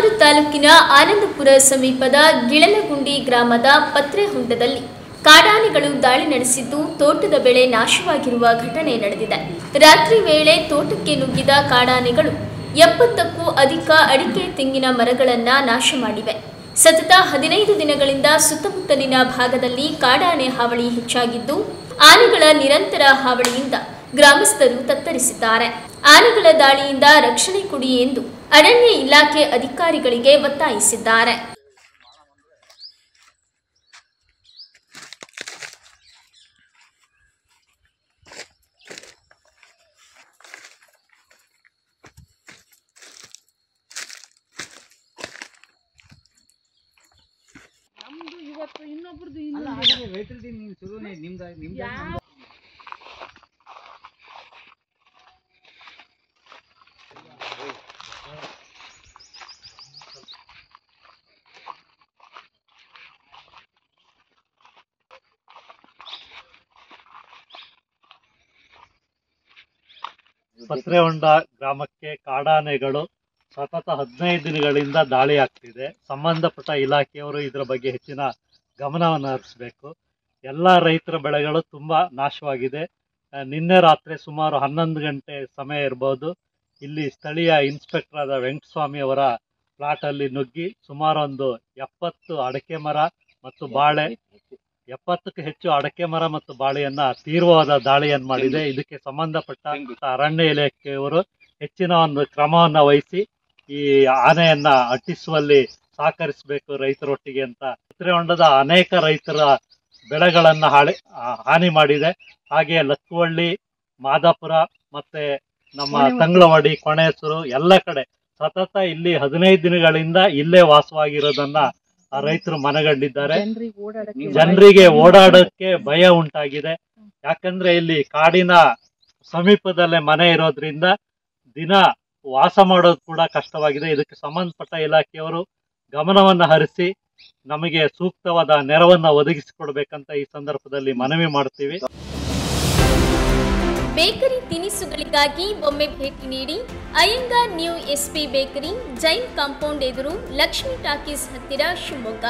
ಸಾಗರ ತಾಲೂಕಿನ ಆನಂದಪುರ ಸಮೀಪದ ಗಿಳಲಗುಂಡಿ ಗ್ರಾಮದ ಪತ್ರೆಹೊಂಡದಲ್ಲಿ ಕಾಡಾನೆಗಳು ದಾಳಿ ನಡೆಸಿದ್ದು ತೋಟದ ಬೆಳೆ ನಾಶವಾಗಿರುವ ಘಟನೆ ನಡೆದಿದೆ. ರಾತ್ರಿ ವೇಳೆ ತೋಟಕ್ಕೆ ನುಗ್ಗಿದ ಕಾಡಾನೆಗಳು 70ಕ್ಕೂ ಅಧಿಕ ಅಡಿಕೆ ತೆಂಗಿನ ಮರಗಳನ್ನು ನಾಶ ಮಾಡಿವೆ. ಸತತ 15 ದಿನಗಳಿಂದ ಸುತ್ತಮುತ್ತಲಿನ ಭಾಗದಲ್ಲಿ ಕಾಡಾನೆ ಹಾವಳಿ ಹೆಚ್ಚಾಗಿದ್ದು ಆನೆಗಳ ನಿರಂತರ ಹಾವಳಿಯಿಂದ ಗ್ರಾಮಸ್ಥರು ತತ್ತರಿಸಿದ್ದಾರೆ. ಆನೆಗಳ ದಾಳಿಯಿಂದ ರಕ್ಷಣೆ ಕೊಡಿ ಎಂದು ಅರಣ್ಯ ಇಲಾಖೆ ಅಧಿಕಾರಿಗಳಿಗೆ ಒತ್ತಾಯಿಸಿದ್ದಾರೆ. ಇವತ್ತು ಇನ್ನೊಬ್ರದ್ದು ರೈತರಿಗೆ ನೀವು ಶುರು ನಿಮ್ದು ಪತ್ರೆಹೊಂಡ ಗ್ರಾಮಕ್ಕೆ ಕಾಡಾನೆಗಳು ಸತತ 15 ದಿನಗಳಿಂದ ದಾಳಿ ಆಗ್ತಿದೆ. ಸಂಬಂಧಪಟ್ಟ ಇಲಾಖೆಯವರು ಇದರ ಬಗ್ಗೆ ಹೆಚ್ಚಿನ ಗಮನವನ್ನು ಹರಿಸಬೇಕು. ಎಲ್ಲ ರೈತರ ಬೆಳೆಗಳು ತುಂಬ ನಾಶವಾಗಿದೆ. ನಿನ್ನೆ ರಾತ್ರಿ ಸುಮಾರು 11 ಗಂಟೆ ಸಮಯ ಇರ್ಬೋದು, ಇಲ್ಲಿ ಸ್ಥಳೀಯ ಇನ್ಸ್ಪೆಕ್ಟರ್ ಆದ ವೆಂಕಟಸ್ವಾಮಿ ಅವರ ಪ್ಲಾಟಲ್ಲಿ ನುಗ್ಗಿ ಸುಮಾರು ಒಂದು 70 ಅಡಕೆ ಮರ ಮತ್ತು ಬಾಳೆ 70ಕ್ಕೂ ಹೆಚ್ಚು ಅಡಕೆ ಮರ ಮತ್ತು ಬಾಳೆಯನ್ನ ತೀವ್ರವಾದ ದಾಳಿಯನ್ನು ಮಾಡಿದೆ. ಇದಕ್ಕೆ ಸಂಬಂಧಪಟ್ಟ ಅರಣ್ಯ ಇಲಾಖೆಯವರು ಹೆಚ್ಚಿನ ಒಂದು ಕ್ರಮವನ್ನು ವಹಿಸಿ ಈ ಆನೆಯನ್ನ ಅಟ್ಟಿಸುವಲ್ಲಿ ಸಹಕರಿಸಬೇಕು ರೈತರೊಟ್ಟಿಗೆ ಅಂತ. ಪತ್ರೆಹೊಂಡದ ಅನೇಕ ರೈತರ ಬೆಳೆಗಳನ್ನ ಹಾನಿ ಮಾಡಿದೆ. ಹಾಗೆಯೇ ಲಕ್ಕುವಳ್ಳಿ, ಮಾದಾಪುರ ಮತ್ತೆ ನಮ್ಮ ತಂಗಳವಾಡಿ, ಕೊಣೆಸೂರು ಎಲ್ಲ ಕಡೆ ಸತತ ಇಲ್ಲಿ 15 ದಿನಗಳಿಂದ ಇಲ್ಲೇ ವಾಸವಾಗಿರೋದನ್ನ ರೈತರು ಮನಗಂಡಿದ್ದಾರೆ. ಜನರಿಗೆ ಓಡಾಡಕ್ಕೆ ಭಯ ಉಂಟಾಗಿದೆ. ಯಾಕಂದ್ರೆ ಇಲ್ಲಿ ಕಾಡಿನ ಸಮೀಪದಲ್ಲೇ ಮನೆ ಇರೋದ್ರಿಂದ ದಿನ ವಾಸ ಮಾಡೋದು ಕೂಡ ಕಷ್ಟವಾಗಿದೆ. ಇದಕ್ಕೆ ಸಂಬಂಧಪಟ್ಟ ಇಲಾಖೆಯವರು ಗಮನವನ್ನು ಹರಿಸಿ ನಮಗೆ ಸೂಕ್ತವಾದ ನೆರವನ್ನ ಒದಗಿಸಿಕೊಡ್ಬೇಕಂತ ಈ ಸಂದರ್ಭದಲ್ಲಿ ಮನವಿ ಮಾಡ್ತೀವಿ. ಬೇಕರಿ ತಿನಿಸುಗಳಿಗಾಗಿ ಒಮ್ಮೆ ಭೇಟಿ ನೀಡಿ. Iyengar new SP bakery, Jain compound ಎದುರು, ಲಕ್ಷ್ಮಿ ಟಾಕೀಸ್ ಹತ್ತಿರ, ಶಿವಮೊಗ್ಗ.